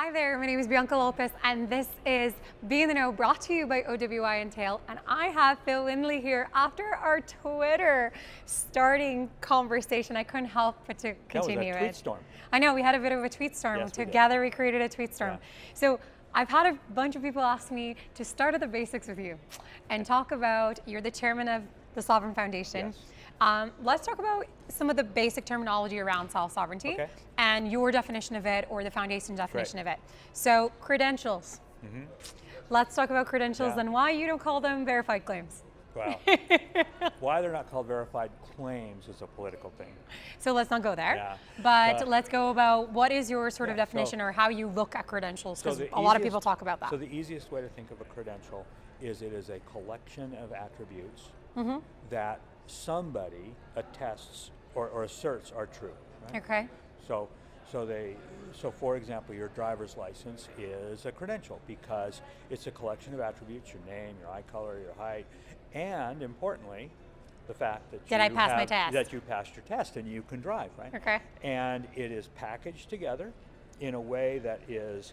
Hi there, my name is Bianca Lopez, and this is Be in the Know, brought to you by OWI and Tail. And I have Phil Windley here after our Twitter starting conversation. I couldn't help but to continue it. Tweet storm. I know, we had a bit of a tweet storm. Yes, Together we created a tweet storm. Yeah. So I've had a bunch of people ask me to start at the basics with you and talk about, you're the chairman of the Sovrin Foundation. Yes. Let's talk about some of the basic terminology around self-sovereignty and your definition of it, or the foundation definition of it. So credentials. Let's talk about credentials and why you don't call them verified claims. Well, why they're not called verified claims is a political thing. So let's not go there. Yeah. But let's go about what is your sort of definition, or how you look at credentials, because a lot of people talk about that. So the easiest way to think of a credential is it is a collection of attributes that somebody attests or asserts are true. Right? Okay. So for example, your driver's license is a credential because it's a collection of attributes: your name, your eye color, your height, and importantly, the fact that I pass my test? That you passed your test and you can drive, right? Okay. And it is packaged together in a way that is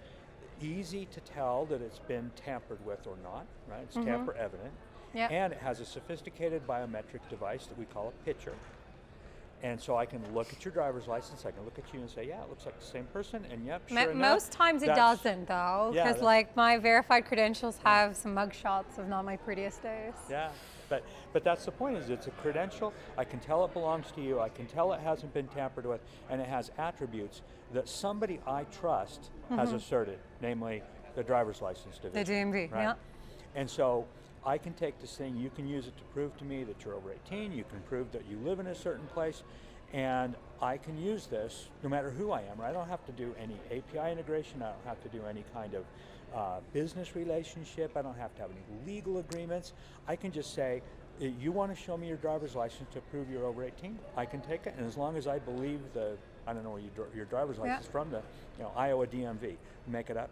easy to tell that it's been tampered with or not, right? It's tamper evident. Yep. And it has a sophisticated biometric device that we call a picture. And so I can look at your driver's license, I can look at you and say, yeah, it looks like the same person, and yep, sure enough. Most times it doesn't, though, because like my verified credentials have some mug shots of not my prettiest days. Yeah, but that's the point, is it's a credential. I can tell it belongs to you, I can tell it hasn't been tampered with, and it has attributes that somebody I trust has asserted, namely the driver's license division. The DMV, right? yeah. And so I can take this thing, you can use it to prove to me that you're over 18, you can prove that you live in a certain place, and I can use this no matter who I am. Right? I don't have to do any API integration, I don't have to do any kind of business relationship, I don't have to have any legal agreements. I can just say, you want to show me your driver's license to prove you're over 18? I can take it, and as long as I believe I don't know where your driver's license is from, the Iowa DMV, make it up.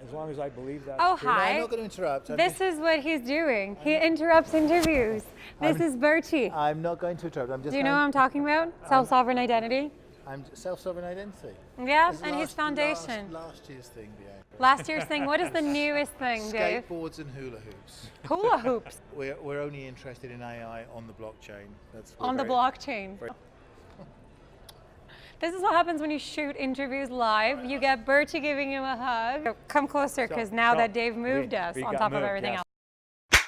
As long as I believe that. Oh, true. hi. I'm not going to interrupt. This is what he's doing. He interrupts interviews. This is Bertie. I'm not going to interrupt. I'm just. Do you know what I'm talking about? Self-sovereign identity? I'm self-sovereign identity. Yeah, It's and his foundation. Last year's thing, Bianca. Last year's thing. What is the newest thing, Dave? Skateboards and hula hoops. Hula hoops. We're only interested in AI on the blockchain. On the blockchain. This is what happens when you shoot interviews live. You get Bertie giving him a hug. Come closer, because now that Dave moved us on top of everything else.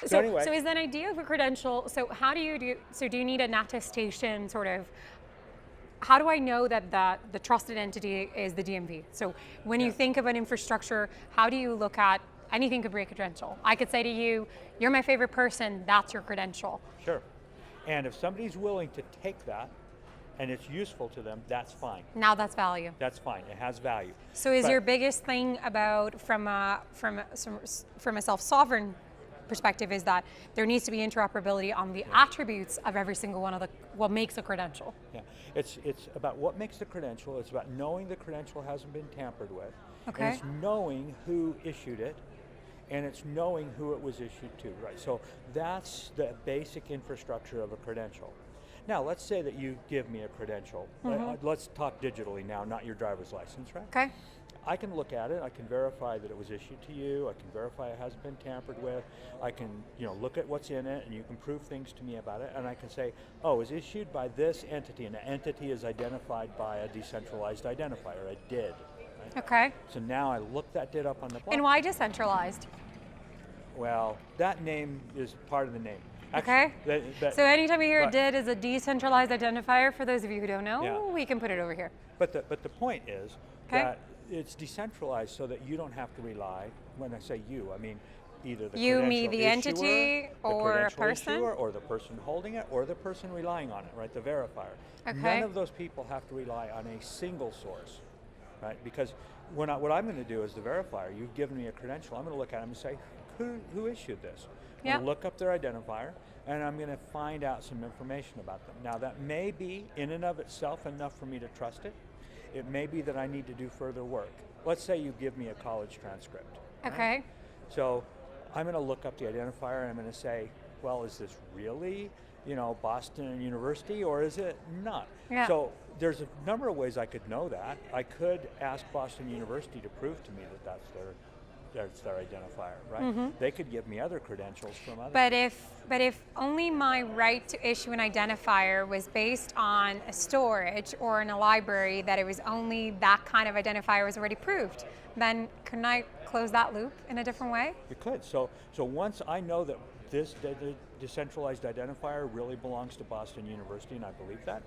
So anyway. So is an idea of a credential, so how do you do you need an attestation sort of? How do I know that the trusted entity is the DMV? So when you think of an infrastructure, how do you look at, anything could be a credential. I could say to you, you're my favorite person, that's your credential. Sure. And if somebody's willing to take that, and it's useful to them, that's fine. Now that's value. That's fine, it has value. So is your biggest thing about, from a self-sovereign perspective, is that there needs to be interoperability on the attributes of every single one of what makes a credential? Yeah, it's about what makes the credential, it's about knowing the credential hasn't been tampered with, and it's knowing who issued it, and it's knowing who it was issued to, right? So that's the basic infrastructure of a credential. Now, let's say that you give me a credential. Let's talk digitally now, not your driver's license, right? Okay. I can look at it, I can verify that it was issued to you, I can verify it hasn't been tampered with, I can look at what's in it, and you can prove things to me about it, and I can say, oh, it was issued by this entity, and the entity is identified by a decentralized identifier, a DID. Right? Okay. So now I look that DID up on the blockchain. And why decentralized? Well, that name is part of the name. Okay. Actually, so anytime you hear a DID is a decentralized identifier, for those of you who don't know, we can put it over here. But the point is that it's decentralized so that you don't have to rely, when I say you, I mean either the you, me, the entity, or a person, or the person holding it, or the person relying on it, right, the verifier. Okay. None of those people have to rely on a single source, right? Because what I'm going to do as the verifier, you've given me a credential, I'm going to look at them and say, who issued this? I'm going to look up their identifier, and I'm going to find out some information about them. Now, that may be, in and of itself, enough for me to trust it. It may be that I need to do further work. Let's say you give me a college transcript. Okay. Right? So I'm going to look up the identifier, and I'm going to say, well, is this really Boston University, or is it not? Yeah. So there's a number of ways I could know that. I could ask Boston University to prove to me that that's their identifier, right? They could give me other credentials from other. But if only my right to issue an identifier was based on a storage or in a library, that it was only that kind of identifier was already proved, then couldn't I close that loop in a different way? You could. So once I know that this decentralized identifier really belongs to Boston University, and I believe that,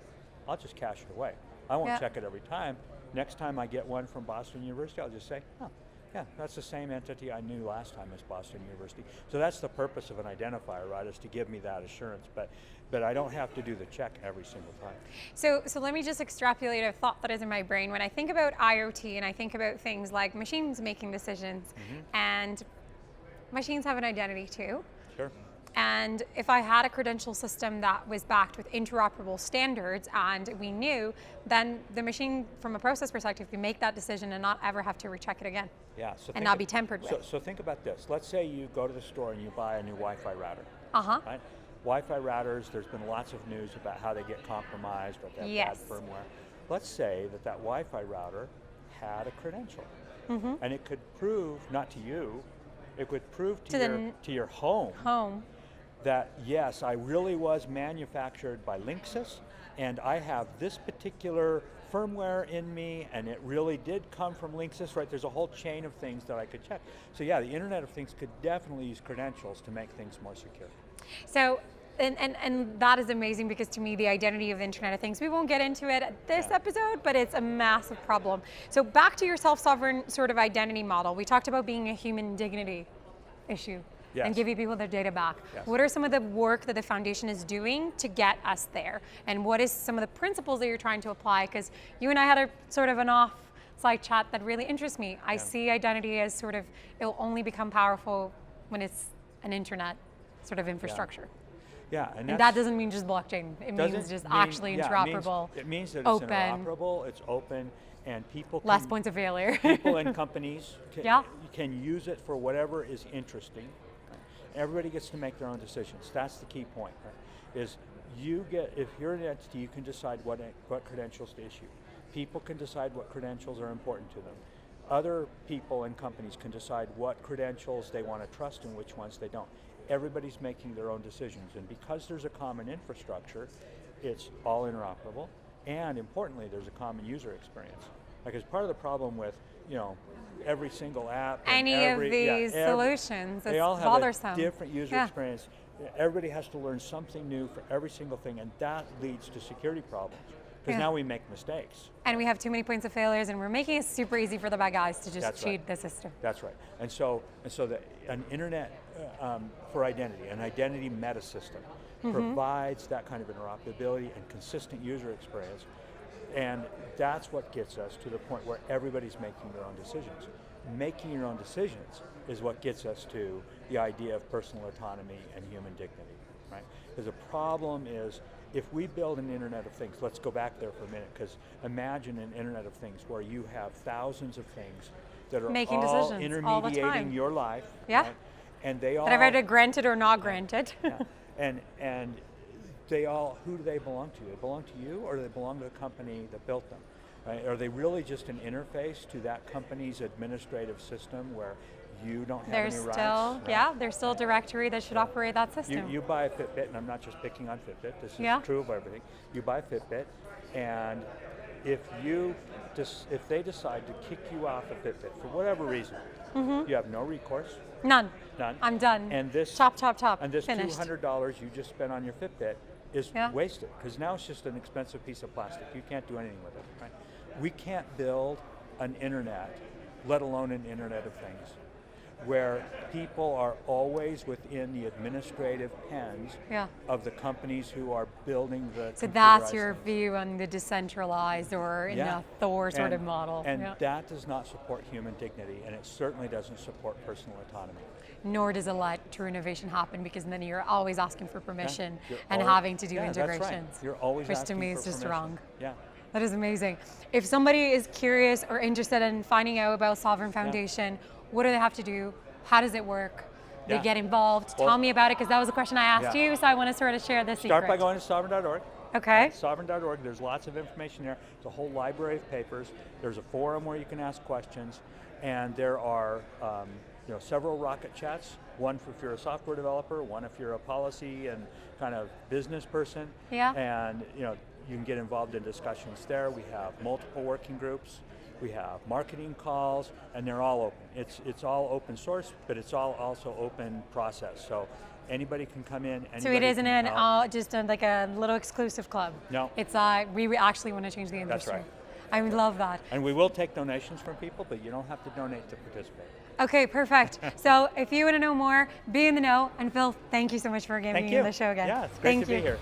I'll just cache it away. I won't check it every time. Next time I get one from Boston University, I'll just say, oh, yeah, that's the same entity I knew last time as Boston University. So that's the purpose of an identifier, right, is to give me that assurance. But I don't have to do the check every single time. So let me just extrapolate a thought that is in my brain. When I think about IoT and I think about things like machines making decisions, and machines have an identity too. Sure. And if I had a credential system that was backed with interoperable standards and we knew, then the machine from a process perspective could make that decision and not ever have to recheck it again. Yeah. So and not be tampered with. So think about this. Let's say you go to the store and you buy a new Wi-Fi router. Right? Wi-Fi routers, there's been lots of news about how they get compromised or they have bad firmware. Let's say that Wi-Fi router had a credential. And it could prove, not to you, it could prove to your home that yes, I really was manufactured by Linksys, and I have this particular firmware in me, and it really did come from Linksys, right? There's a whole chain of things that I could check. So yeah, the Internet of Things could definitely use credentials to make things more secure. So, and that is amazing, because to me, the identity of the Internet of Things, we won't get into it at this episode, but it's a massive problem. So back to your self-sovereign sort of identity model. We talked about being a human dignity issue. And giving people their data back. What are some of the work that the foundation is doing to get us there? And what is some of the principles that you're trying to apply? Because you and I had a sort of an off-site chat that really interests me. I see identity as sort of, it'll only become powerful when it's an internet sort of infrastructure. And that doesn't mean just blockchain. It means just actually interoperable. It means that it's open, interoperable, it's open, and people less points of failure. People and companies can use it for whatever is interesting. Everybody gets to make their own decisions. That's the key point, right? Is if you're an entity, you can decide what credentials to issue. People can decide what credentials are important to them. Other people and companies can decide what credentials they want to trust and which ones they don't. Everybody's making their own decisions, and because there's a common infrastructure, it's all interoperable, and importantly, there's a common user experience. Because part of the problem with, every single app, solutions, they all have bothersome. a different user experience. Everybody has to learn something new for every single thing, and that leads to security problems. Because now we make mistakes. And we have too many points of failures, and we're making it super easy for the bad guys to just cheat the system. That's right. And so an internet for identity, an identity meta system, provides that kind of interoperability and consistent user experience. And that's what gets us to the point where everybody's making their own decisions. Making your own decisions is what gets us to the idea of personal autonomy and human dignity, right? Because the problem is, if we build an Internet of Things, let's go back there for a minute, because imagine an Internet of Things where you have thousands of things that are making all decisions intermediating all the time. Your life, right? And they all that I've either granted or not granted. And they all, who do they belong to? They belong to you, or do they belong to the company that built them? Right? Are they really just an interface to that company's administrative system where you don't have any rights? There's still a directory that should operate that system. You buy a Fitbit, and I'm not just picking on Fitbit, this is true of everything. You buy a Fitbit, and if they decide to kick you off a Fitbit for whatever reason, you have no recourse. None. I'm done. And this chop. And this finished. $200 you just spent on your Fitbit is wasted, because now it's just an expensive piece of plastic. You can't do anything with it, right? We can't build an internet, let alone an Internet of Things, where people are always within the administrative pens of the companies who are building the So that's your view on the decentralized or in a Thor sort of model. And that does not support human dignity, and it certainly doesn't support personal autonomy. Nor does it let true innovation happen, because then you're always asking for permission and having to do integrations. That's right. You're always which asking to me for is just permission. wrong. Yeah. That is amazing. If somebody is curious or interested in finding out about Sovrin Foundation, what do they have to do? How does it work? They get involved. Tell me about it, because that was a question I asked you, so I want to sort of share this secret. Start by going to sovrin.org. Okay. At Sovrin.org, there's lots of information there. There's a whole library of papers. There's a forum where you can ask questions, and there are several rocket chats. One if you're a software developer, one if you're a policy and kind of business person. Yeah. And you can get involved in discussions there. We have multiple working groups. We have marketing calls, and they're all open. It's all open source, but it's all also open process. So anybody can come in. So it isn't just like a little exclusive club. No. It's we actually want to change the industry. That's right. I would love that. And we will take donations from people, but you don't have to donate to participate. Okay, perfect. So if you want to know more, be in the know. And Phil, thank you so much for giving me the show again. Yeah, it's great to be here.